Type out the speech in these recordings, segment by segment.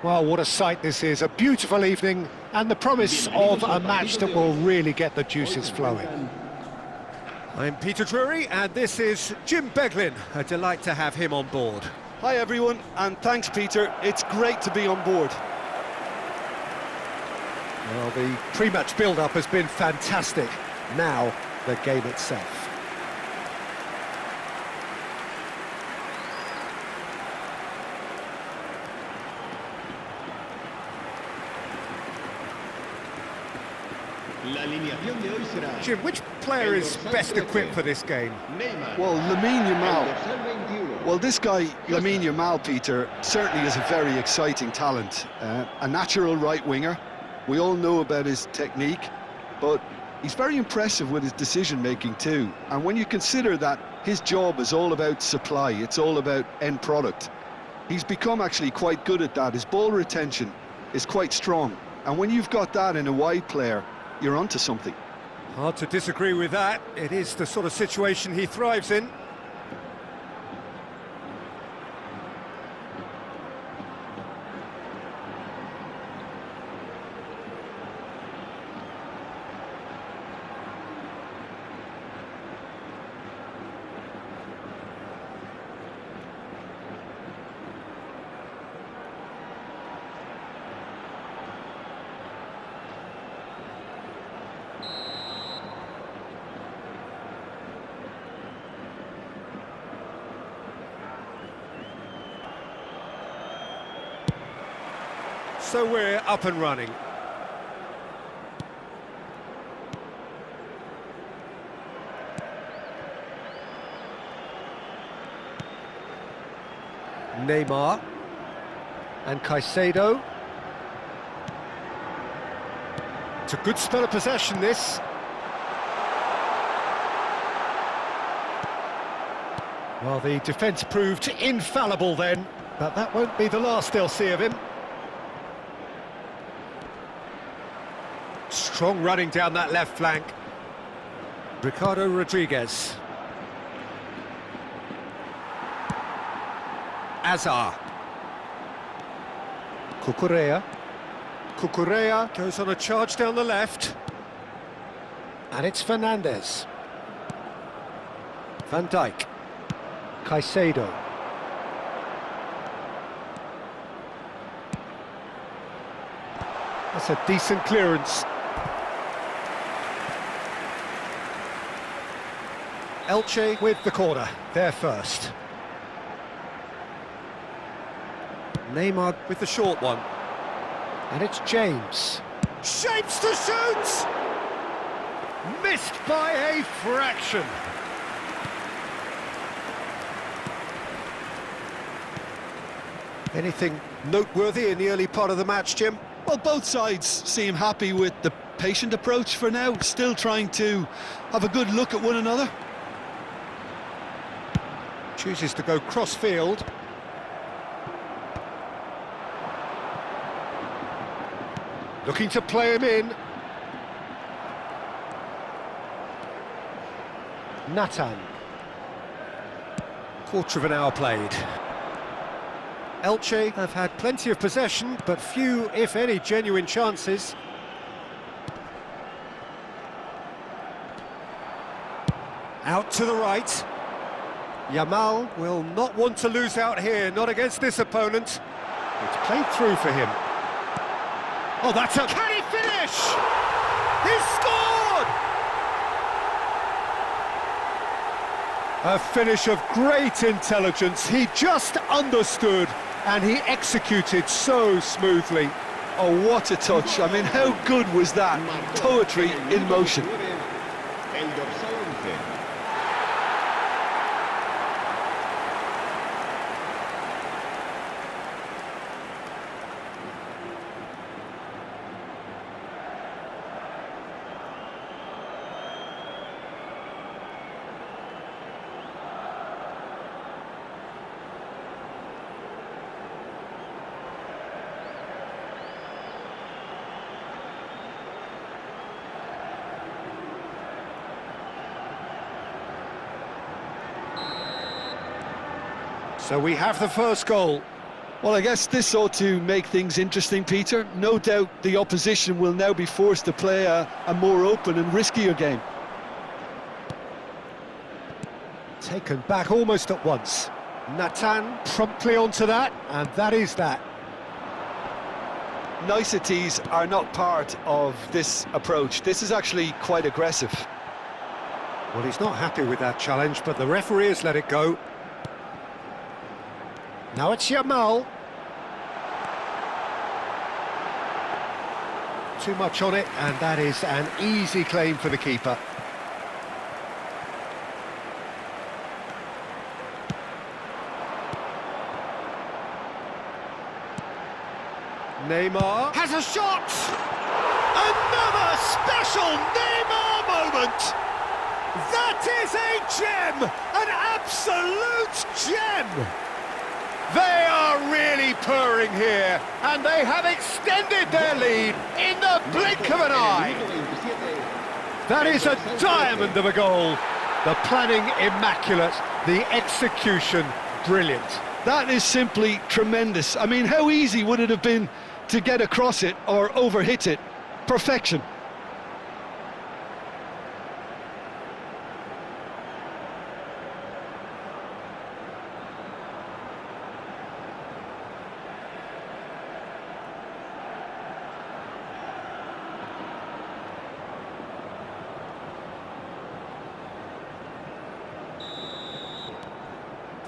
Well, what a sight this is. A beautiful evening and the promise of a match that will really get the juices flowing. I'm Peter Drury and this is Jim Beglin. A delight to have him on board. Hi everyone, and thanks Peter. It's great to be on board. Well, the pre-match build-up has been fantastic. Now, the game itself. Jim, which player is best equipped for this game? Well, Lamine Yamal. Well, this guy, Lamine Yamal, Peter, certainly is a very exciting talent. A natural right winger. We all know about his technique, but he's very impressive with his decision-making too. And when you consider that his job is all about supply, it's all about end product, he's become actually quite good at that. His ball retention is quite strong. And when you've got that in a wide player, you're onto something. Hard to disagree with that. It is the sort of situation he thrives in. So we're up and running. Neymar and Caicedo. It's a good spell of possession, this. Well, the defence proved infallible then, but that won't be the last they'll see of him. Strong running down that left flank. Ricardo Rodriguez. Azar. Cucurella. Cucurella goes on a charge down the left. And it's Fernandes. Van Dijk. Caicedo. That's a decent clearance. Elche with the corner, there first. Neymar with the short one. And it's James. Shapes to shoot! Missed by a fraction. Anything noteworthy in the early part of the match, Jim? Well, both sides seem happy with the patient approach for now, still trying to have a good look at one another. Chooses to go cross-field. Looking to play him in. Nathan. Quarter of an hour played. Elche have had plenty of possession, but few, if any, genuine chances. Out to the right. Yamal will not want to lose out here, not against this opponent. It's played through for him. Oh, that's a... Can he finish? He's scored! A finish of great intelligence. He just understood and he executed so smoothly. Oh, what a touch. I mean, how good was that? Poetry in motion. So we have the first goal. Well, I guess this ought to make things interesting, Peter. No doubt the opposition will now be forced to play a more open and riskier game. Taken back almost at once. Nathan promptly onto that, and that is that. Niceties are not part of this approach. This is actually quite aggressive. Well, he's not happy with that challenge, but the referee has let it go. Now it's Yamal. Too much on it, and that is an easy claim for the keeper. Neymar has a shot! Another special Neymar moment! That is a gem! An absolute gem! They are really purring here, and they have extended their lead in the blink of an eye. That is a diamond of a goal. The planning immaculate, the execution brilliant. That is simply tremendous. I mean, how easy would it have been to get across it or overhit it? Perfection.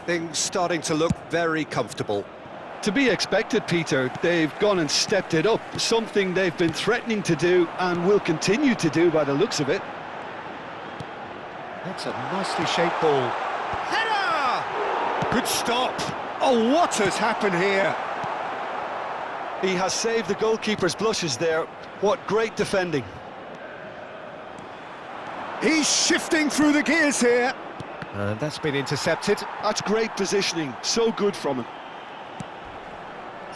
Things starting to look very comfortable. To be expected, Peter. They've gone and stepped it up, something they've been threatening to do and will continue to do by the looks of it. That's a nicely shaped ball. Header! Good stop. Oh, what has happened here? He has saved the goalkeeper's blushes there. What great defending. He's shifting through the gears here. And that's been intercepted. That's great positioning, so good from him.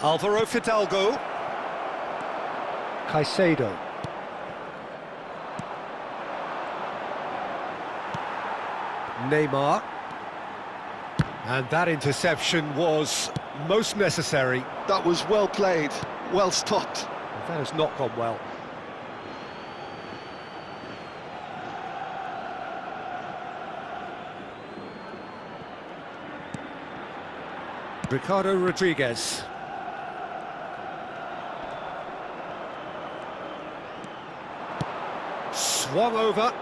Alvaro Fidalgo. Caicedo. Neymar. And that interception was most necessary. That was well played, well stopped. That has not gone well. Ricardo Rodriguez. Swung over.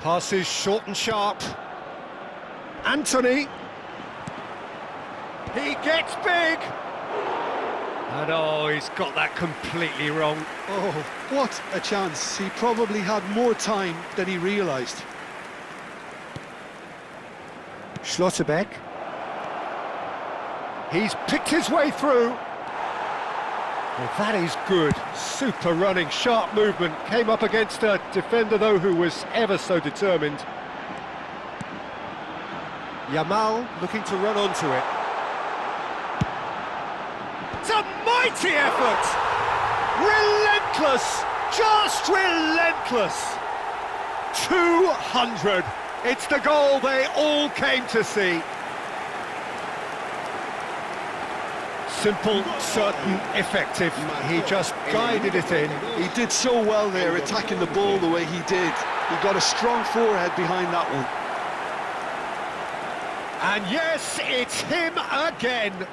Passes short and sharp. Anthony. He gets big. And oh, he's got that completely wrong. Oh, what a chance. He probably had more time than he realised. Schlotterbeck. He's picked his way through. Well, that is good. Super running, sharp movement. Came up against a defender, though, who was ever so determined. Yamal looking to run onto it. It's a mighty effort! Relentless! Just relentless! 200! It's the goal they all came to see. Simple, certain, effective. He just guided it in. He did so well there, attacking the ball the way he did. He got a strong forehead behind that one. And yes, it's him again.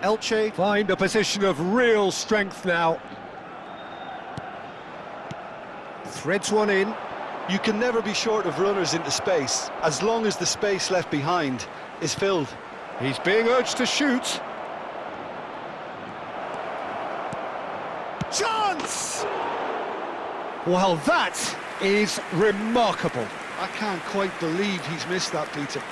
Elche find a position of real strength now. Threads one in. You can never be short of runners into space, as long as the space left behind is filled. He's being urged to shoot. Chance! Well, that is remarkable. I can't quite believe he's missed that, Peter.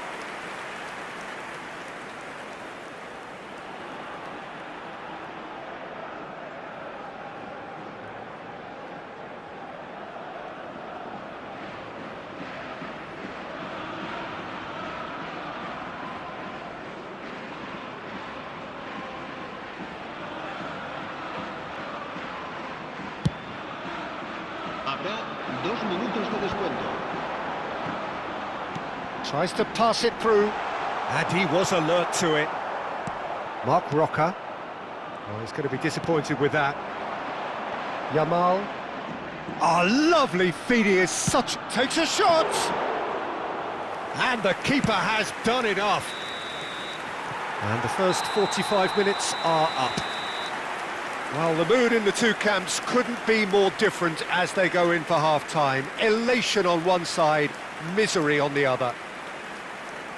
Habrá 2 minutos de descuento. Tries to pass it through, and he was alert to it. Mark Rocker. Oh, he's going to be disappointed with that. Yamal. Oh, lovely feed, he is such... Takes a shot! And the keeper has done enough. And the first 45 minutes are up. Well, the mood in the two camps couldn't be more different as they go in for half-time. Elation on one side, misery on the other.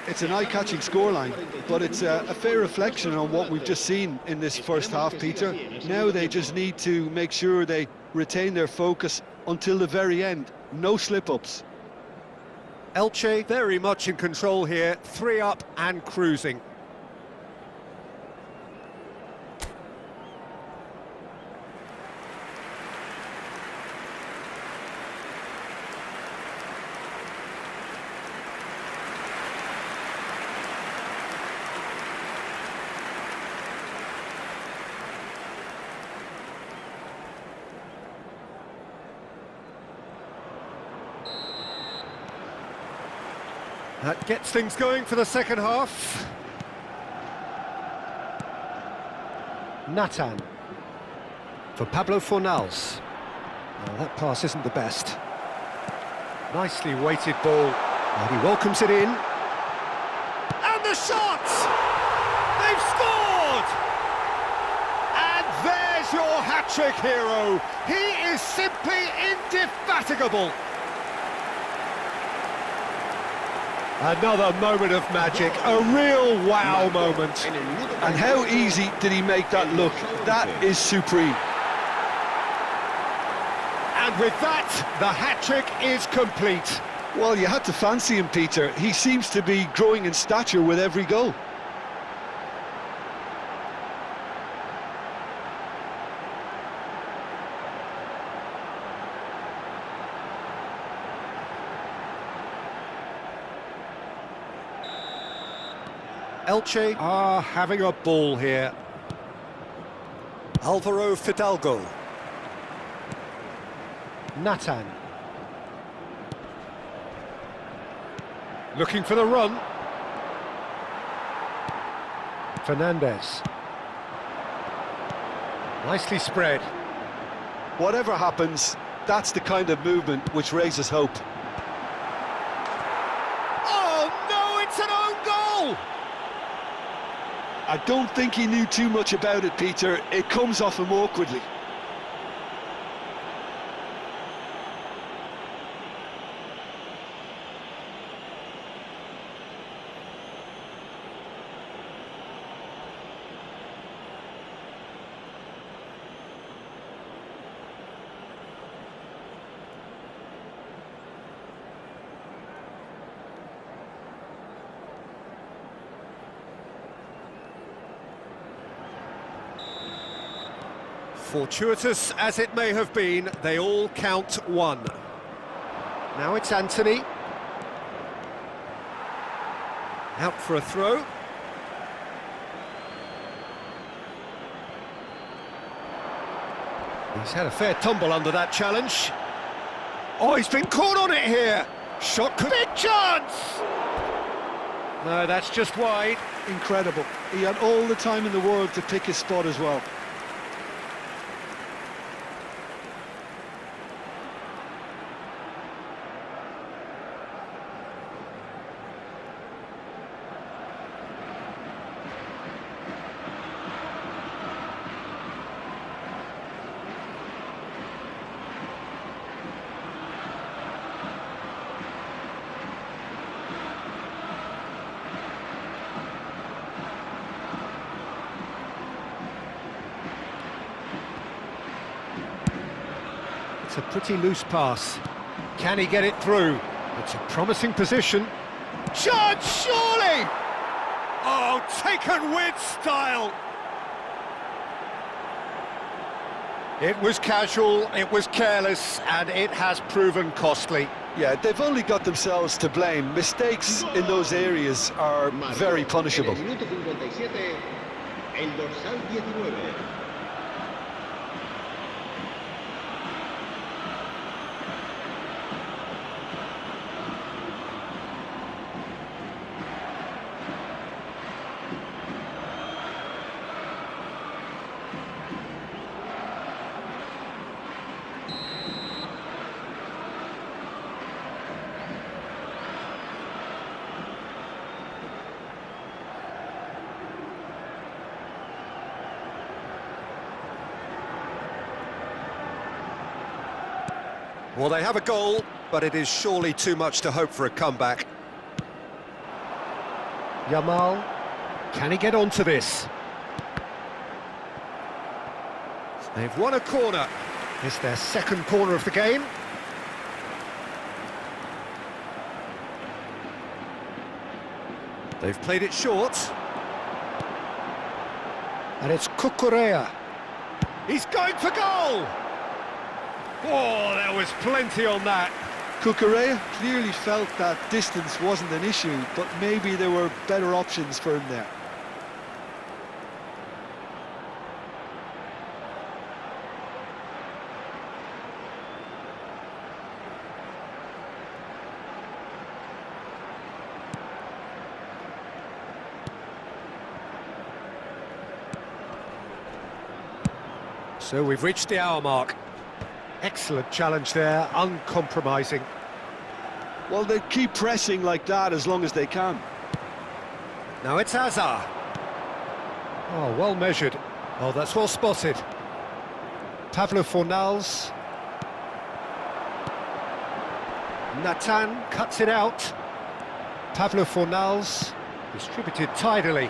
It's an eye-catching scoreline, but it's a fair reflection on what we've just seen in this first half, Peter. Now they just need to make sure they retain their focus until the very end. No slip-ups. Elche very much in control here, 3 up and cruising. That gets things going for the second half. Nathan. For Pablo Fornals. Well, that pass isn't the best. Nicely weighted ball. And he welcomes it in. And the shot! They've scored! And there's your hat-trick hero. He is simply indefatigable. Another moment of magic, a real wow moment. And how easy did he make that look? That is supreme. And with that, the hat-trick is complete. Well, you had to fancy him, Peter. He seems to be growing in stature with every goal. Elche are having a ball here. Alvaro Fidalgo. Nathan. Looking for the run. Fernandez. Nicely spread. Whatever happens, that's the kind of movement which raises hope. Oh no, it's an own goal! I don't think he knew too much about it, Peter. It comes off him awkwardly. Fortuitous as it may have been, they all count one. Now it's Anthony. Out for a throw. He's had a fair tumble under that challenge. Oh, he's been caught on it here. Shot could... Big chance! No, that's just wide. Incredible. He had all the time in the world to pick his spot as well. It's a pretty loose pass. Can he get it through? It's a promising position. Shot, surely! Oh, taken with style! It was casual, it was careless, and it has proven costly. Yeah, they've only got themselves to blame. Mistakes in those areas are very punishable. En el minuto 57, el dorsal 19. Well, they have a goal, but it is surely too much to hope for a comeback. Yamal, can he get onto this? They've won a corner. It's their second corner of the game. They've played it short. And it's Cucurella. He's going for goal! Oh, there was plenty on that. Cucurella clearly felt that distance wasn't an issue, but maybe there were better options for him there. So we've reached the hour mark. Excellent challenge there, uncompromising. Well, they keep pressing like that as long as they can. Now it's Hazard. Oh, well measured. Oh, that's well spotted. Pablo Fornals. Nathan cuts it out. Pablo Fornals distributed tidily.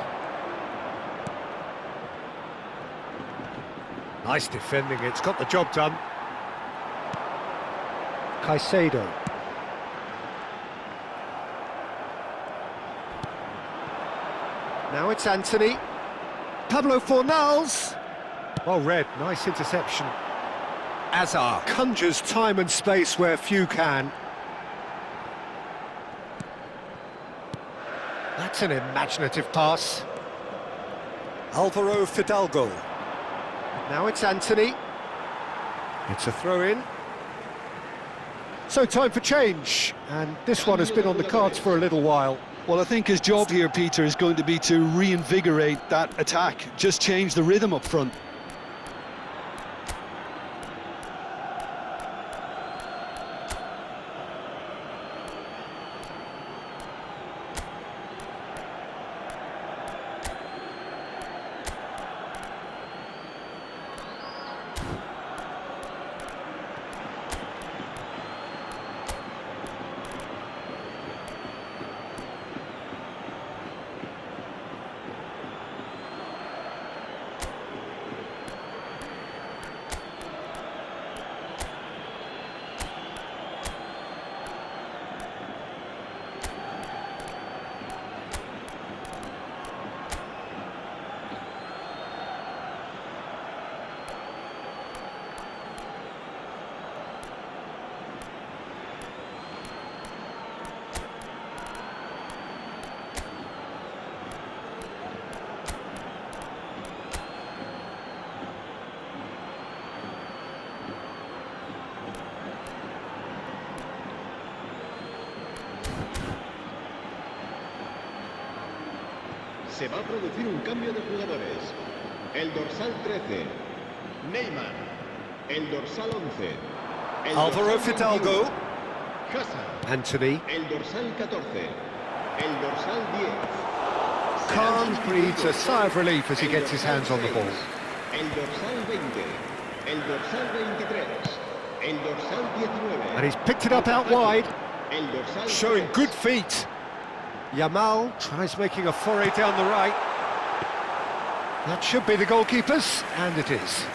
Nice defending, it's got the job done. Caicedo. Now it's Anthony. Pablo Fornals. Well read, nice interception. Hazard conjures time and space where few can. That's an imaginative pass. Alvaro Fidalgo. Now it's Anthony. It's a throw-in. So time for change, and this one has been on the cards for a little while. Well, I think his job here, Peter, is going to be to reinvigorate that attack. Just change the rhythm up front. Se va a producir un cambio de jugadores. El dorsal 13, Neymar. El dorsal 11, el Alvaro dorsal Fidalgo. 21, Hazard. Anthony. El dorsal 14, el dorsal 10. Khan breathes a sigh of relief as he gets his hands on the ball. El dorsal 20, el dorsal 23, el dorsal 19. And he's picked it up out wide, El dorsal showing 3. good feet. Yamal tries making a foray down the right. That should be the goalkeeper's, and it is.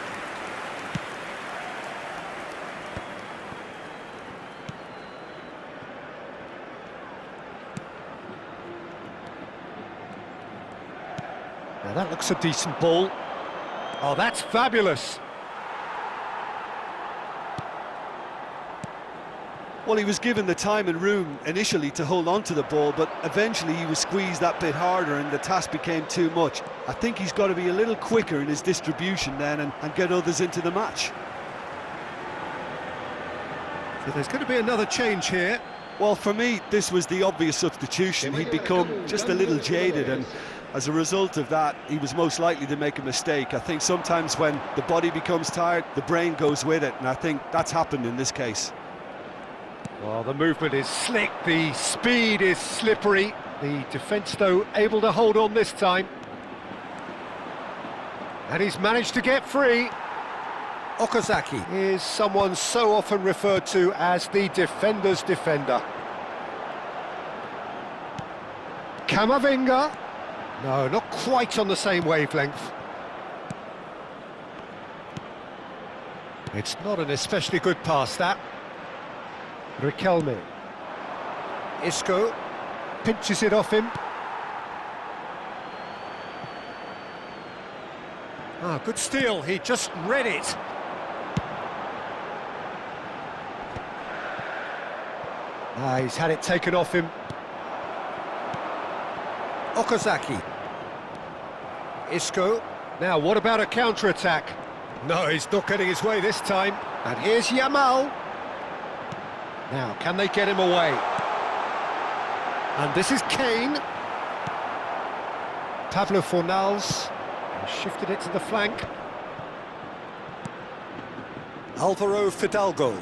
Now that looks a decent ball. Oh, that's fabulous. Well, he was given the time and room initially to hold on to the ball, but eventually he was squeezed that bit harder and the task became too much. I think he's got to be a little quicker in his distribution then and get others into the match. So there's going to be another change here. Well, for me, this was the obvious substitution. He'd become just a little jaded, and as a result of that, he was most likely to make a mistake. I think sometimes when the body becomes tired, the brain goes with it, and I think that's happened in this case. Well, the movement is slick, the speed is slippery. The defence, though, able to hold on this time. And he's managed to get free. Okazaki is someone so often referred to as the defender's defender. Camavinga. No, not quite on the same wavelength. It's not an especially good pass, that. Riquelme. Isco pinches it off him. Ah, good steal, he just read it. Ah, he's had it taken off him. Okazaki. Isco. Now, what about a counter-attack? No, he's not getting his way this time. And here's Yamal. Now, can they get him away? And this is Kane. Pablo Fornals shifted it to the flank. Alvaro Fidalgo.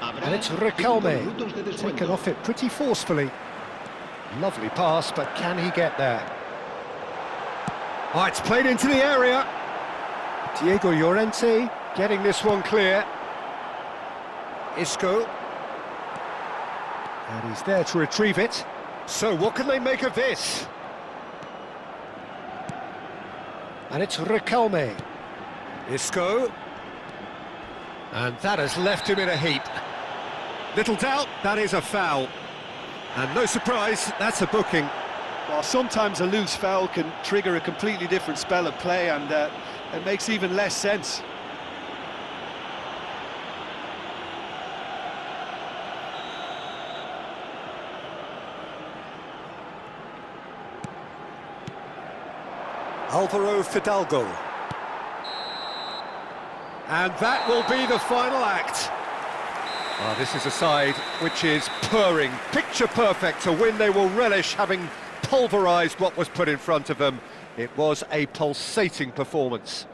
And it's Riquelme, taken off it pretty forcefully. Lovely pass, but can he get there? Oh, it's played into the area. Diego Llorente getting this one clear. Isco. And he's there to retrieve it. So what can they make of this? And it's Riquelme. Isco. And that has left him in a heap. Little doubt, that is a foul. And no surprise, that's a booking. Well, sometimes a loose foul can trigger a completely different spell of play, and it makes even less sense. Alvaro Fidalgo. And that will be the final act. Oh, this is a side which is purring, picture perfect, a win they will relish, having pulverised what was put in front of them. It was a pulsating performance.